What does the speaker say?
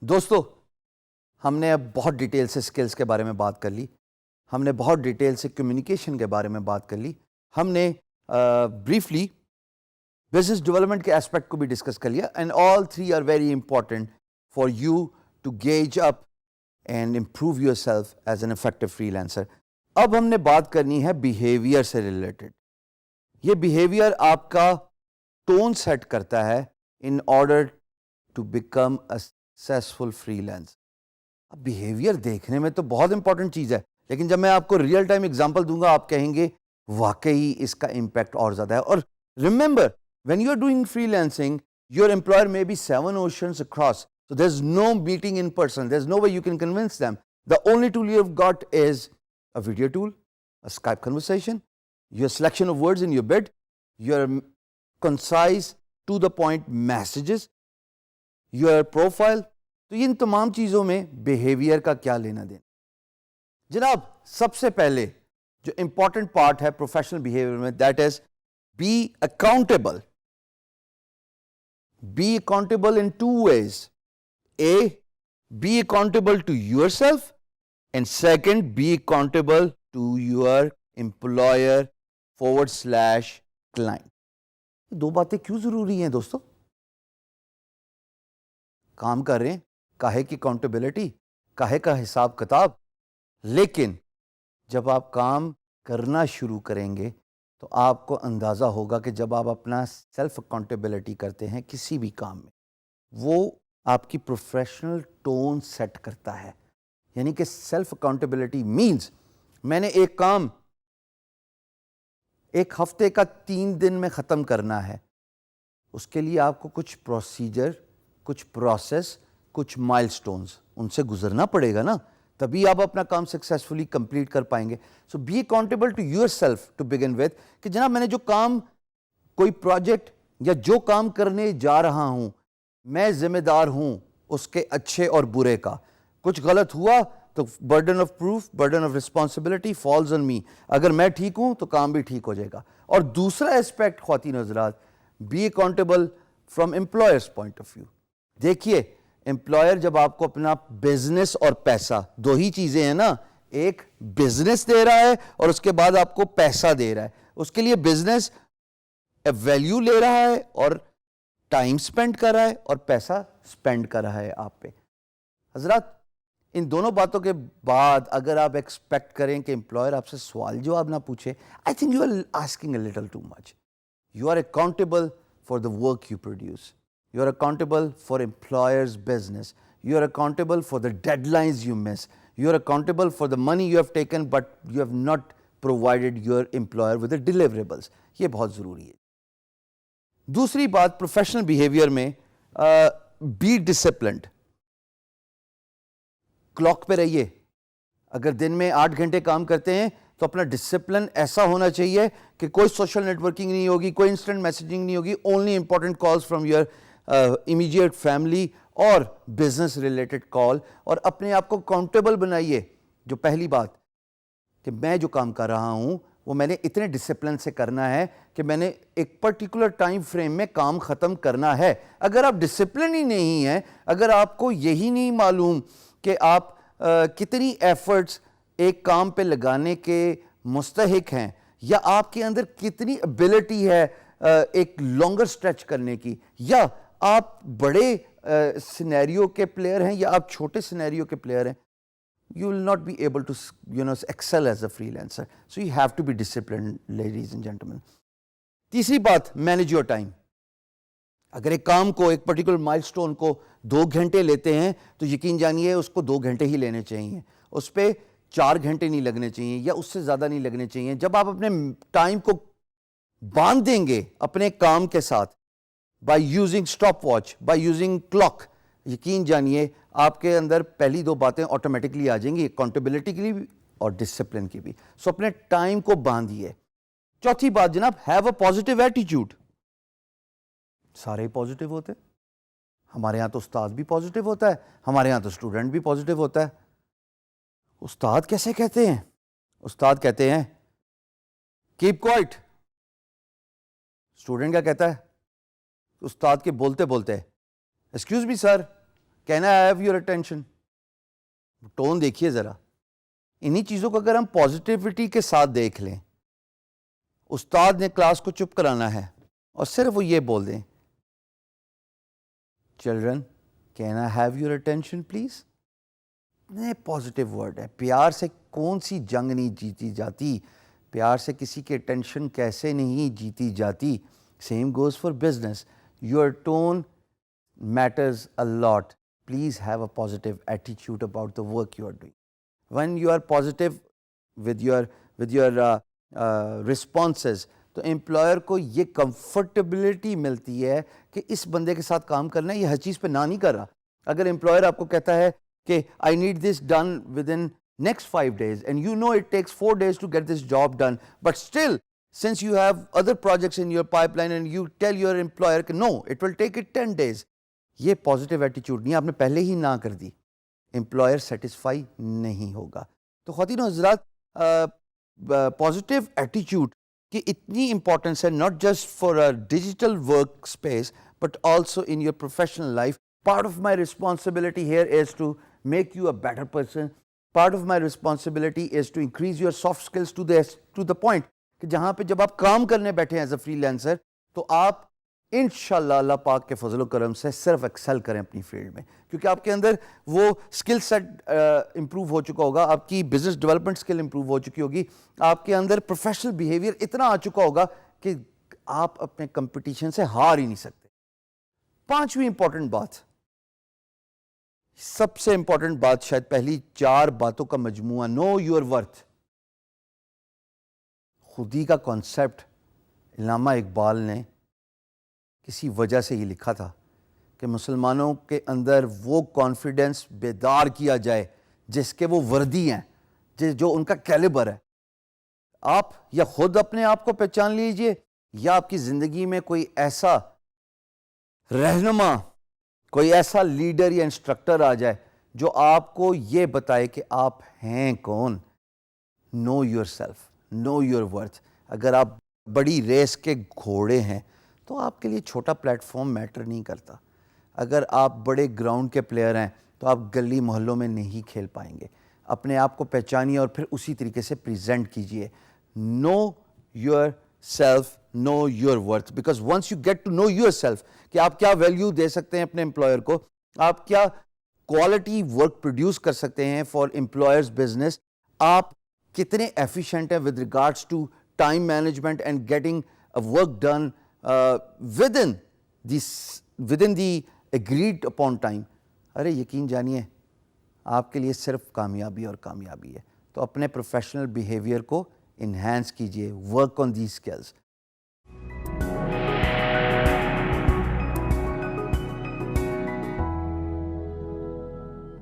دوستو ہم نے اب بہت ڈیٹیل سے سکلز کے بارے میں بات کر لی, ہم نے بہت ڈیٹیل سے کمیونیکیشن کے بارے میں بات کر لی, ہم نے بریفلی بزنس ڈیولپمنٹ کے اسپیکٹ کو بھی ڈسکس کر لیا, and all three are very important for you to gauge up and improve yourself as an effective freelancer. اب ہم نے بات کرنی ہے بیہیویئر سے ریلیٹڈ. یہ بیہیویئر آپ کا ٹون سیٹ کرتا ہے in order to become a successful freelancer. اب بیہیویئر دیکھنے میں تو بہت امپورٹنٹ چیز ہے, لیکن جب میں آپ کو ریئل ٹائم ایگزامپل دوں گا آپ کہیں گے واقعی اس کا امپیکٹ اور زیادہ ہے. اور remember when you are doing freelancing, your employer may be 7 oceans across, so there's no meeting in person, there's no way you can convince them. The only tool you've got is a video tool, a Skype conversation, your selection of words in your bid, your concise to the point messages, your profile. تو ان تمام چیزوں میں behaviour کا کیا لینا دینا. جناب سب سے پہلے جو امپورٹنٹ پارٹ ہے پروفیشنل بیہیویئر میں, that is be accountable. Be accountable in two ways. A, be accountable to yourself, and second, be accountable to your employer / client. دو باتیں کیوں ضروری ہیں دوستو؟ کام کر رہے ہیں, کاہے کی اکاؤنٹیبلٹی, کاہے کا حساب کتاب, لیکن جب آپ کام کرنا شروع کریں گے تو آپ کو اندازہ ہوگا کہ جب آپ اپنا سیلف اکاؤنٹیبلٹی کرتے ہیں کسی بھی کام میں, وہ آپ کی پروفیشنل ٹون سیٹ کرتا ہے. یعنی کہ سیلف اکاؤنٹیبلٹی مینز میں نے ایک کام ایک ہفتے کا 3 دن میں ختم کرنا ہے, اس کے لیے آپ کو کچھ پروسیجر, کچھ پروسیس, کچھ مائل سٹونز ان سے گزرنا پڑے گا نا, تبھی آپ اپنا کام سکسیسفلی کمپلیٹ کر پائیں گے. So be accountable to yourself to begin with, کہ جناب میں نے جو کام, کوئی پروجیکٹ یا جو کام کرنے جا رہا ہوں, میں ذمہ دار ہوں اس کے اچھے اور برے کا. کچھ غلط ہوا تو burden of proof, burden of responsibility falls on me. اگر میں ٹھیک ہوں تو کام بھی ٹھیک ہو جائے گا. اور دوسرا اسپیکٹ خواتین و حضرات, be accountable from employers point of view. دیکھیے امپلائر جب آپ کو اپنا بزنس اور پیسہ, دو ہی چیزیں ہیں نا, ایک بزنس دے رہا ہے اور اس کے بعد آپ کو پیسہ دے رہا ہے. اس کے لیے بزنس ویلیو لے رہا ہے اور ٹائم سپینڈ کر رہا ہے, اور پیسہ سپینڈ کر رہا ہے آپ پہ. حضرات ان دونوں باتوں کے بعد اگر آپ ایکسپیکٹ کریں کہ امپلائر آپ سے سوال جواب نہ پوچھے, I think you are asking a little too much. You are accountable for the work you produce. You are accountable for employer's business. You are accountable for the deadlines you miss. You are accountable for the money you have taken but you have not provided your employer with the deliverables. یہ بہت ضروری ہے. دوسری بات professional behaviour میں, be disciplined. Clock پہ رہیے. اگر دن میں 8 گھنٹے کام کرتے ہیں تو اپنا ڈسپلن ایسا ہونا چاہیے کہ کوئی سوشل نیٹ ورکنگ نہیں ہوگی, کوئی انسٹنٹ میسیجنگ نہیں ہوگی, only important calls from your immediate family اور بزنس ریلیٹڈ کال. اور اپنے آپ کو اکاؤنٹیبل بنائیے. جو پہلی بات کہ میں جو کام کر رہا ہوں وہ میں نے اتنے ڈسپلن سے کرنا ہے کہ میں نے ایک پرٹیکولر ٹائم فریم میں کام ختم کرنا ہے. اگر آپ ڈسپلن ہی نہیں ہیں, اگر آپ کو یہی نہیں معلوم کہ آپ کتنی ایفرٹس ایک کام پہ لگانے کے مستحق ہیں, یا آپ کے اندر کتنی ابیلٹی ہے ایک لانگر سٹریچ کرنے کی, یا آپ بڑے سینیریو کے پلیئر ہیں یا آپ چھوٹے سینیریو کے پلیئر ہیں, you will not be able to excel as a freelancer. So you have to be disciplined, ladies and gentlemen. تیسری بات, manage your time. اگر ایک کام کو, ایک پرٹیکولر مائل سٹون کو 2 گھنٹے لیتے ہیں تو یقین جانیے اس کو 2 گھنٹے ہی لینے چاہیے, اس پہ 4 گھنٹے نہیں لگنے چاہیے یا اس سے زیادہ نہیں لگنے چاہیے. جب آپ اپنے ٹائم کو باندھ دیں گے اپنے کام کے ساتھ, by using stop watch, by using clock, یقین جانیے آپ کے اندر پہلی 2 باتیں آٹومیٹکلی آ جائیں گی, اکاؤنٹیبلٹی کے لیے بھی اور ڈسپلن کی بھی. سو اپنے ٹائم کو باندھیے. چوتھی بات جناب, ہیو اے پازیٹیو ایٹیٹیوڈ. سارے پازیٹیو ہوتے, ہمارے یہاں تو استاد بھی پازیٹیو ہوتا ہے, ہمارے یہاں تو اسٹوڈنٹ بھی پازیٹیو ہوتا ہے. استاد کیسے کہتے ہیں؟ استاد کہتے ہیں کیپ کوائٹ. اسٹوڈنٹ کیا کہتا ہے؟ استاد کے بولتے بولتے excuse me sir, can I have your attention? Tone دیکھیے ذرا. انہی چیزوں کو اگر ہم پازیٹیوٹی کے ساتھ دیکھ لیں, استاد نے کلاس کو چپ کرانا ہے اور صرف وہ یہ بول دیں, children can I have your attention plays. Positive word ہے. پیار سے کون سی جنگ نہیں جیتی جاتی, پیار سے کسی کی اٹینشن کیسے نہیں جیتی جاتی. Same goes for business. Your tone matters a lot. Please have a positive attitude about the work you are doing. When you are positive with your responses, تو امپلائر کو یہ کمفرٹیبلٹی ملتی ہے کہ اس بندے کے ساتھ کام کرنا ہے, یہ ہر چیز پہ نہ نہیں کر رہا. اگر امپلائر آپ کو کہتا ہے کہ I need this done within next 5 days and you know it takes 4 days to get this job done, but still since you have other projects in your pipeline and you tell your employer کہ no, it will take it 10 days, یہ positive ایٹیچیوڈ نہیں, آپ نے پہلے ہی نہ کر دی, employer satisfy نہیں ہوگا. تو خواتین و حضرات, پازیٹیو ایٹیچیوڈ کی اتنی امپورٹنس ہے, not just for a digital work space but also in your professional life. Part of my responsibility here is to make you a better person. Part of my responsibility is to increase your soft skills to the point کہ جہاں پہ جب آپ کام کرنے بیٹھے ہیں as a free lancer, تو آپ انشاءاللہ اللہ پاک کے فضل و کرم سے صرف ایکسل کریں اپنی فیلڈ میں, کیونکہ آپ کے اندر وہ اسکل سیٹ امپروو ہو چکا ہوگا, آپ کی بزنس ڈیولپمنٹ اسکل امپروو ہو چکی ہوگی, آپ کے اندر پروفیشنل بیہیویئر اتنا آ چکا ہوگا کہ آپ اپنے کمپٹیشن سے ہار ہی نہیں سکتے. پانچویں امپورٹنٹ بات, سب سے امپورٹنٹ بات, شاید پہلی 4 باتوں کا مجموعہ, نو یور ورتھ. خودی کا کانسیپٹ علامہ اقبال نے کسی وجہ سے یہ لکھا تھا کہ مسلمانوں کے اندر وہ کانفیڈنس بیدار کیا جائے جس کے وہ وردی ہیں, جو ان کا کیلیبر ہے. آپ یا خود اپنے آپ کو پہچان لیجئے, یا آپ کی زندگی میں کوئی ایسا رہنما, کوئی ایسا لیڈر یا انسٹرکٹر آ جائے جو آپ کو یہ بتائے کہ آپ ہیں کون. Know yourself, know your worth. اگر آپ بڑی ریس کے گھوڑے ہیں تو آپ کے لیے چھوٹا پلیٹ فارم میٹر نہیں کرتا. اگر آپ بڑے گراؤنڈ کے پلیئر ہیں تو آپ گلی محلوں میں نہیں کھیل پائیں گے. اپنے آپ کو پہچانیے اور پھر اسی طریقے سے پریزنٹ کیجیے. Know yourself, know your worth, because once you get to know yourself کہ آپ کیا ویلیو دے سکتے ہیں اپنے امپلائر کو, آپ کیا کوالٹی ورک پروڈیوس کر سکتے ہیں فار امپلائرز بزنس, آپ کتنے ایفیشینٹ ہیں with regards to time management and getting work done within the agreed upon time. ارے یقین جانیے آپ کے لیے صرف کامیابی اور کامیابی ہے. تو اپنے پروفیشنل بیہیویئر کو انہینس کیجیے, ورک آن دیز اسکلز.